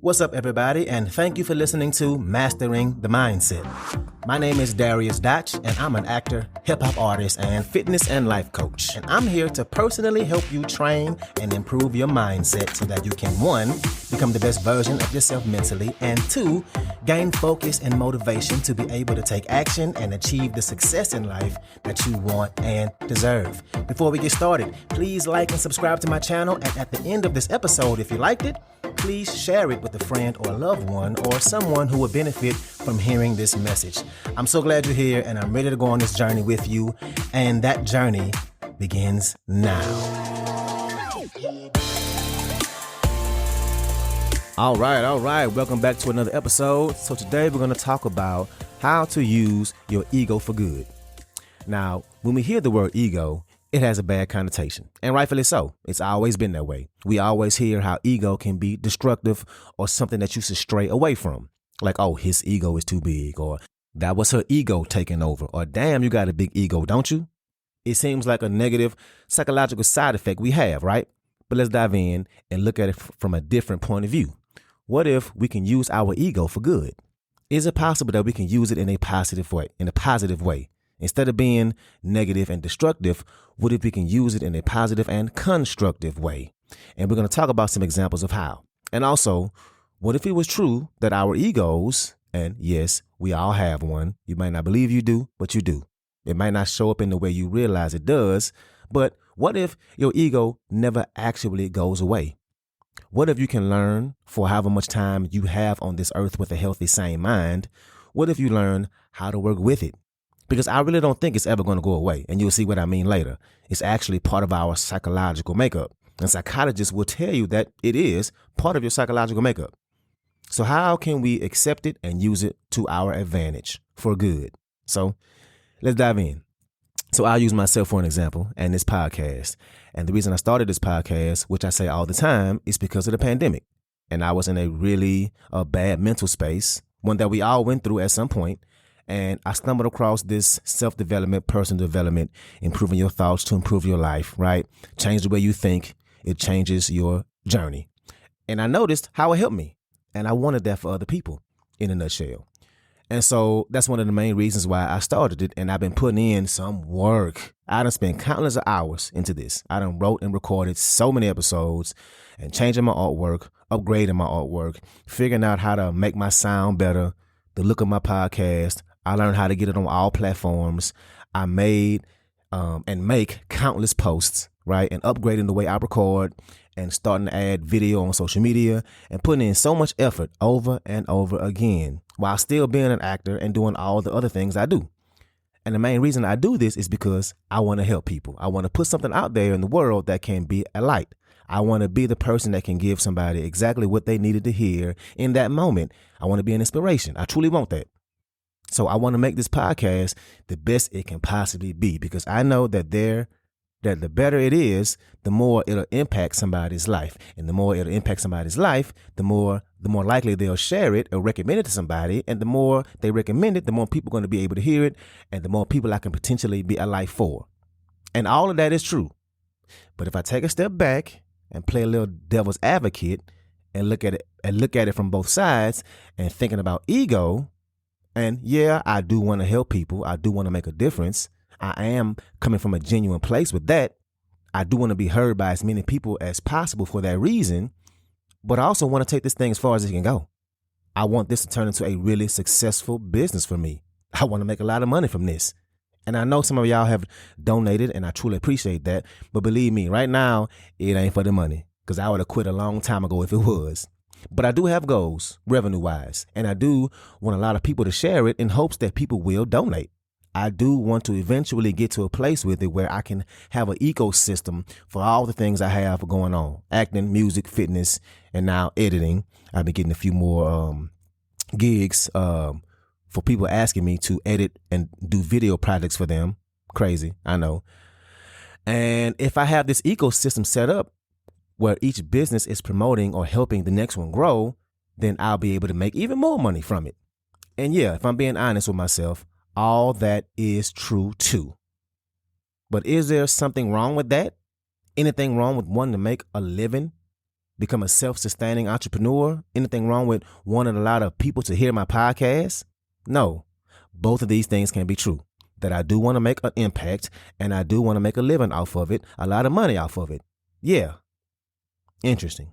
What's up, everybody, and thank you for listening to Mastering the Mindset. My name is Dariusdotch, and I'm an actor, hip-hop artist, and fitness and life coach. And I'm here to personally help you train and improve your mindset so that you can, 1, become the best version of yourself mentally, and 2, gain focus and motivation to be able to take action and achieve the success in life that you want and deserve. Before we get started, please like and subscribe to my channel, and at the end of this episode, if you liked it, please share it with a friend or a loved one or someone who would benefit from hearing this message. I'm so glad you're here, and I'm ready to go on this journey with you, and that journey begins now. All right. Welcome back to another episode. So today we're going to talk about how to use your ego for good. Now, when we hear the word ego, it has a bad connotation, and rightfully so. It's always been that way. We always hear how ego can be destructive or something that you should stray away from. Like, oh, his ego is too big, or that was her ego taking over, or damn, you got a big ego, don't you? It seems like a negative psychological side effect we have, right? But let's dive in and look at it from a different point of view. What if we can use our ego for good? Is it possible that we can use it in a positive way? Instead of being negative and destructive, what if we can use it in a positive and constructive way? And we're going to talk about some examples of how. And also, what if it was true that our egos, and yes, we all have one. You might not believe you do, but you do. It might not show up in the way you realize it does. But what if your ego never actually goes away? What if you can learn for however much time you have on this earth with a healthy, sane mind? What if you learn how to work with it? Because I really don't think it's ever going to go away. And you'll see what I mean later. It's actually part of our psychological makeup. And psychologists will tell you that it is part of your psychological makeup. So how can we accept it and use it to our advantage for good? So let's dive in. So I'll use myself for an example and this podcast. And the reason I started this podcast, which I say all the time, is because of the pandemic. And I was in a really bad mental space, one that we all went through at some point. And I stumbled across this self-development, personal development, improving your thoughts to improve your life, right? Change the way you think. It changes your journey. And I noticed how it helped me. And I wanted that for other people in a nutshell. And so that's one of the main reasons why I started it. And I've been putting in some work. I done spent countless of hours into this. I done wrote and recorded so many episodes and changing my artwork, upgrading my artwork, figuring out how to make my sound better, the look of my podcast. I learned how to get it on all platforms. I made and make countless posts, right? And upgrading the way I record and starting to add video on social media and putting in so much effort over and over again while still being an actor and doing all the other things I do. And the main reason I do this is because I want to help people. I want to put something out there in the world that can be a light. I want to be the person that can give somebody exactly what they needed to hear in that moment. I want to be an inspiration. I truly want that. So I want to make this podcast the best it can possibly be, because I know that the better it is, the more it'll impact somebody's life. And the more it'll impact somebody's life, the more likely they'll share it or recommend it to somebody. And the more they recommend it, the more people are going to be able to hear it, and the more people I can potentially be a life for. And all of that is true. But if I take a step back and play a little devil's advocate and look at it from both sides and thinking about ego, and yeah, I do want to help people. I do want to make a difference. I am coming from a genuine place with that. I do want to be heard by as many people as possible for that reason. But I also want to take this thing as far as it can go. I want this to turn into a really successful business for me. I want to make a lot of money from this. And I know some of y'all have donated, and I truly appreciate that. But believe me, right now, it ain't for the money, because I would have quit a long time ago if it was. But I do have goals, revenue-wise, and I do want a lot of people to share it in hopes that people will donate. I do want to eventually get to a place with it where I can have an ecosystem for all the things I have going on: acting, music, fitness, and now editing. I've been getting a few more gigs for people asking me to edit and do video projects for them. Crazy, I know. And if I have this ecosystem set up where each business is promoting or helping the next one grow, then I'll be able to make even more money from it. And yeah, if I'm being honest with myself, all that is true too. But is there something wrong with that? Anything wrong with wanting to make a living become a self-sustaining entrepreneur? Anything wrong with wanting a lot of people to hear my podcast? No. Both of these things can be true. That I do want to make an impact and I do want to make a living off of it, a lot of money off of it. Yeah. Interesting.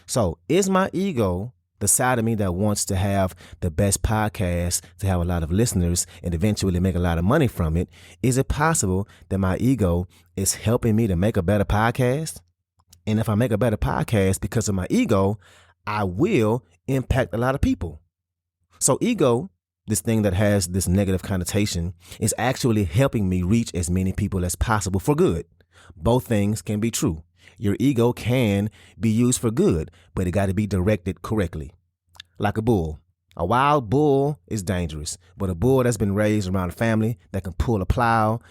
So is my ego the side of me that wants to have the best podcast, to have a lot of listeners and eventually make a lot of money from it? Is it possible that my ego is helping me to make a better podcast? And if I make a better podcast because of my ego, I will impact a lot of people. So ego, this thing that has this negative connotation, is actually helping me reach as many people as possible for good. Both things can be true. Your ego can be used for good, but it got to be directed correctly. Like a bull. A wild bull is dangerous, but a bull that's been raised around a family that can pull a plow,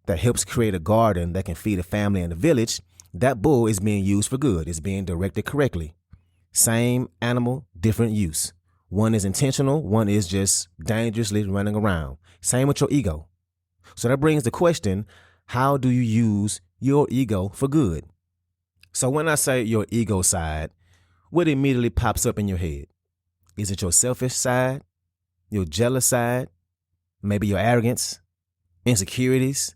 that helps create a garden that can feed a family and a village, that bull is being used for good. It's being directed correctly. Same animal, different use. One is intentional, one is just dangerously running around. Same with your ego. So that brings the question, how do you use your ego for good? So when I say your ego side, what immediately pops up in your head? Is it your selfish side, your jealous side, maybe your arrogance, insecurities,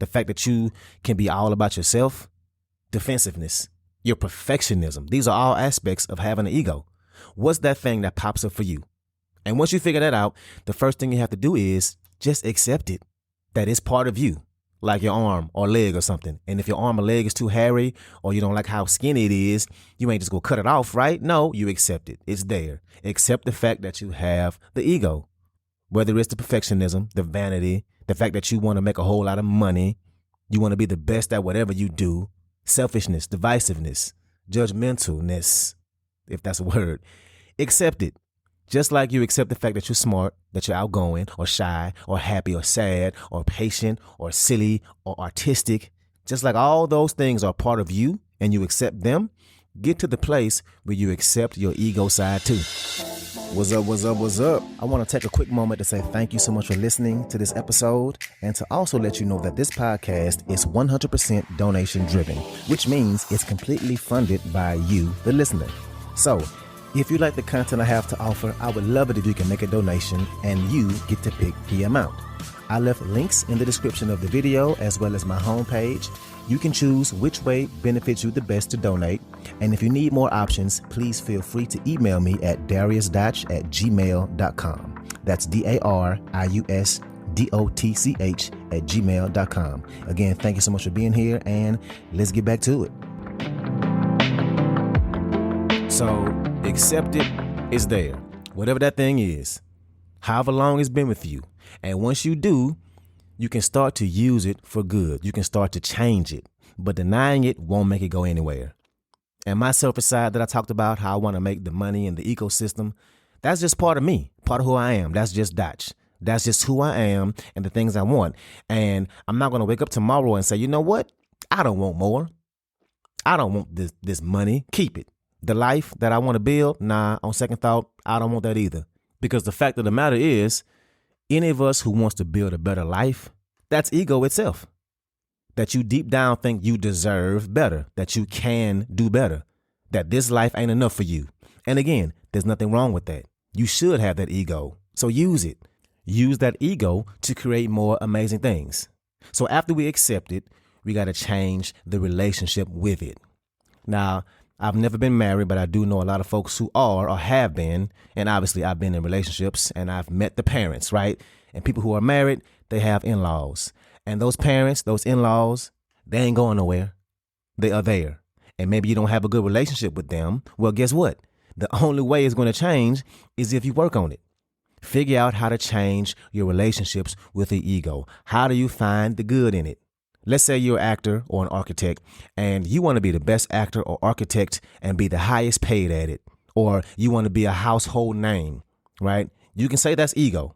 the fact that you can be all about yourself, defensiveness, your perfectionism? These are all aspects of having an ego. What's that thing that pops up for you? And once you figure that out, the first thing you have to do is just accept it, that it's part of you, like your arm or leg or something. And if your arm or leg is too hairy or you don't like how skinny it is, you ain't just go cut it off, right? No, you accept it. It's there. Accept the fact that you have the ego, whether it's the perfectionism, the vanity, the fact that you want to make a whole lot of money, you want to be the best at whatever you do, selfishness, divisiveness, judgmentalness, if that's a word. Accept it. Just like you accept the fact that you're smart, that you're outgoing or shy or happy or sad or patient or silly or artistic, just like all those things are part of you and you accept them, get to the place where you accept your ego side too. What's up, what's up, what's up? I want to take a quick moment to say thank you so much for listening to this episode and to also let you know that this podcast is 100% donation driven, which means it's completely funded by you, the listener. So if you like the content I have to offer, I would love it if you can make a donation and you get to pick the amount. I left links in the description of the video as well as my homepage. You can choose which way benefits you the best to donate. And if you need more options, please feel free to email me at dariusdotch@gmail.com. That's dariusdotch@gmail.com. Again, thank you so much for being here and let's get back to it. So accept it, it's there. Whatever that thing is, however long it's been with you. And once you do, you can start to use it for good. You can start to change it, but denying it won't make it go anywhere. And my selfish side that I talked about, how I want to make the money in the ecosystem, that's just part of me, part of who I am. That's just Dotch. That's just who I am and the things I want. And I'm not going to wake up tomorrow and say, you know what? I don't want more. I don't want this money. Keep it. The life that I want to build, nah, on second thought, I don't want that either. Because the fact of the matter is, any of us who wants to build a better life, that's ego itself. That you deep down think you deserve better, that you can do better, that this life ain't enough for you. And again, there's nothing wrong with that. You should have that ego. So use it. Use that ego to create more amazing things. So after we accept it, we got to change the relationship with it. Now, I've never been married, but I do know a lot of folks who are or have been. And obviously I've been in relationships and I've met the parents, right? And people who are married, they have in-laws. And those parents, those in-laws, they ain't going nowhere. They are there. And maybe you don't have a good relationship with them. Well, guess what? The only way it's going to change is if you work on it. Figure out how to change your relationships with the ego. How do you find the good in it? Let's say you're an actor or an architect and you want to be the best actor or architect and be the highest paid at it. Or you want to be a household name, right? You can say that's ego.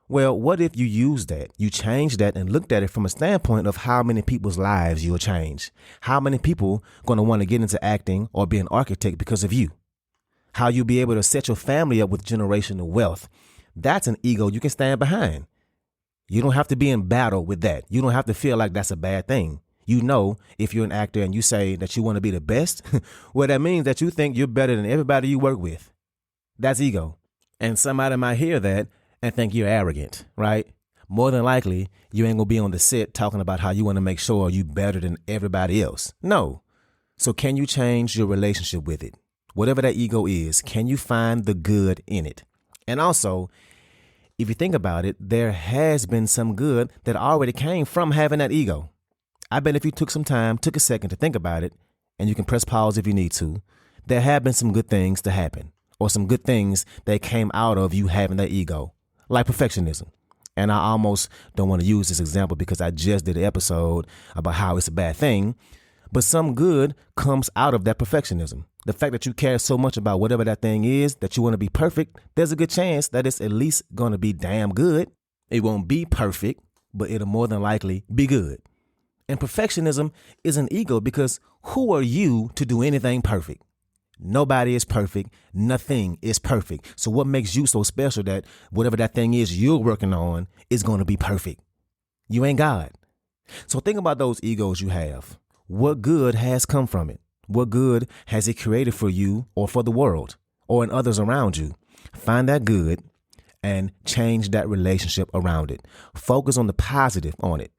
Well, what if you use that, you change that and looked at it from a standpoint of how many people's lives you'll change? How many people going to want to get into acting or be an architect because of you? How you'll be able to set your family up with generational wealth. That's an ego you can stand behind. You don't have to be in battle with that. You don't have to feel like that's a bad thing. You know, if you're an actor and you say that you want to be the best, well, that means that you think you're better than everybody you work with. That's ego. And somebody might hear that and think you're arrogant, right? More than likely, you ain't gonna be on the set talking about how you want to make sure you're better than everybody else. No. So can you change your relationship with it? Whatever that ego is, can you find the good in it? And also, if you think about it, there has been some good that already came from having that ego. I bet if you took a second to think about it, and you can press pause if you need to, there have been some good things to happen, or some good things that came out of you having that ego, like perfectionism. And I almost don't want to use this example because I just did an episode about how it's a bad thing, but some good comes out of that perfectionism. The fact that you care so much about whatever that thing is, that you want to be perfect, there's a good chance that it's at least going to be damn good. It won't be perfect, but it'll more than likely be good. And perfectionism is an ego because who are you to do anything perfect? Nobody is perfect. Nothing is perfect. So what makes you so special that whatever that thing is you're working on is going to be perfect? You ain't God. So think about those egos you have. What good has come from it? What good has it created for you or for the world or in others around you? Find that good and change that relationship around it. Focus on the positive on it.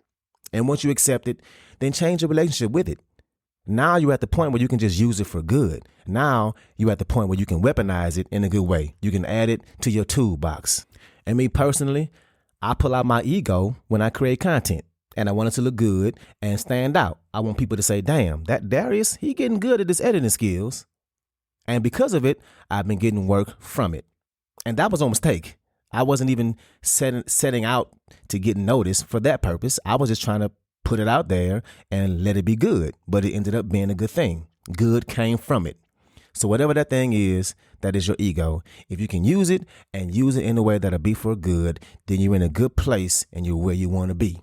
And once you accept it, then change your relationship with it. Now you're at the point where you can just use it for good. Now you're at the point where you can weaponize it in a good way. You can add it to your toolbox. And me personally, I pull out my ego when I create content. And I want it to look good and stand out. I want people to say, damn, that Darius, he getting good at his editing skills. And because of it, I've been getting work from it. And that was a mistake. I wasn't even setting out to get noticed for that purpose. I was just trying to put it out there and let it be good. But it ended up being a good thing. Good came from it. So whatever that thing is, that is your ego. If you can use it and use it in a way that'll be for good, then you're in a good place and you're where you want to be.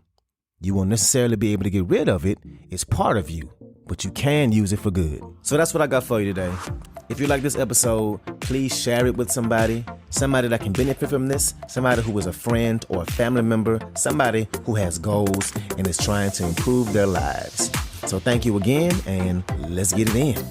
You won't necessarily be able to get rid of it. It's part of you, but you can use it for good. So that's what I got for you today. If you like this episode, please share it with somebody that can benefit from this, somebody who is a friend or a family member, somebody who has goals and is trying to improve their lives. So thank you again, and let's get it in.